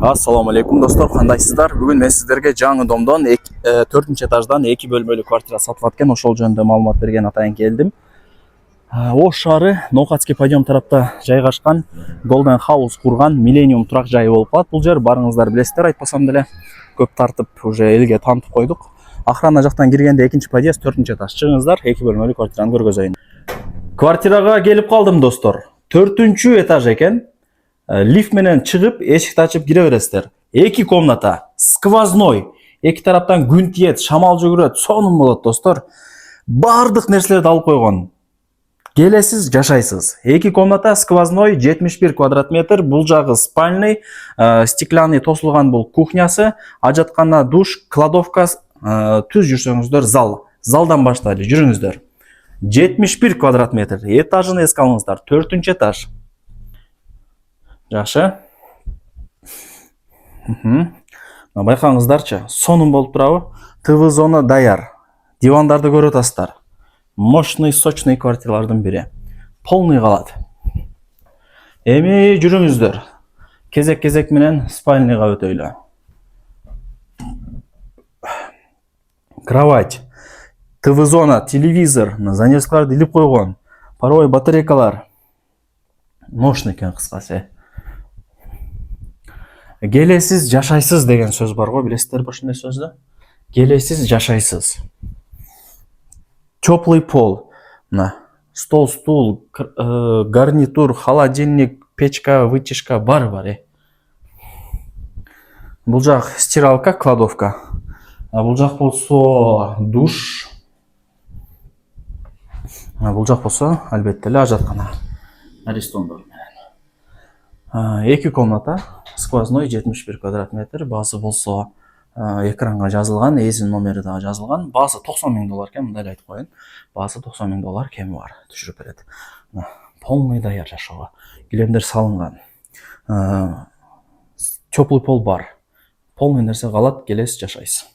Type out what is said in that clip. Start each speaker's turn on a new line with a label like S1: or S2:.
S1: Assalamu alaikum достор, кандайсыздар? Бүгүн мен сиздерге жаңы домдон 4-нче этаждан 2 бөлмөлүү квартира сатып аткан, ошол жөнүндө маалымат берген атайын келдим. Ош шаары Нокатский подъем тарапта жайгашкан Golden House курган Millennium турак жайы болуп калат. Бул жер барыңыздар билесиздер, айтпасам деле көп тартып уже элге таанытып койдук. Охрана жактан киргенде 2-нчи подъезд, 4-нче этаж. Чыгыңыздар, 2 бөлмөлүү квартираны көргөзөйүн. Квартирага келип калдым достор. 4-нчү этаж экен. Лифт менен чыгып, эшикти ачып кире бересиздер. 2 комната, сквозной, эки тараптан күн тиет, шамал жүгүрөт, сонун болот достор. Бардык нерселерди алып койгон. Келесиз, жашайсыз. 2 комната, сквозной, 71 квадрат метр, бул жагы спальный, стеклянный тосулган бул кухнясы, ажаткана душ, кладовка, түз жүрсөңүздөр зал. Залдан баштайлы, жүрүңүздөр. 71 квадрат метр, этажын эске алыңыздар, 4-нчү этаж. Жакшы. Байкаңыздарчы, сонун болуп турабы? ТВ зона даяр. Дивандарды көрүп атасыздар. Мощный, сочный квартиралардын бири. Полный калат. Эми жүрүңүздөр. Кезек менен спальныйга өтөйлү. Кровать, ТВ зона, телевизор, занавескаларды илип койгон. Паровой батарейкалар. Мощный экен кыскасы. Келесиз, жашайсыз деген сөз бар го, билесиздерби ушундай сөздү? Келесиз, жашайсыз. Теплый пол. Мына стол, стул, гарнитур, холодильник, печка, вытяжка бар. Бул жак стиралка, кладовка. А бул жак болсо душ. Бул жак болсо албетте эле ажаткана. Арестондор менен. 2 комната, сквозной, 71 квадрат метр, баасы болсо экранга жазылган, эзин номери дагы жазылган. Баасы $90,000 экен, мындай айтып коеюн. Баасы $90,000 кеми бар, түшүрүп берет. Полный даяр жашоого. Килемдер салынган. Теплый пол бар. Полный нерсе калат, келесиз, жашайсыз.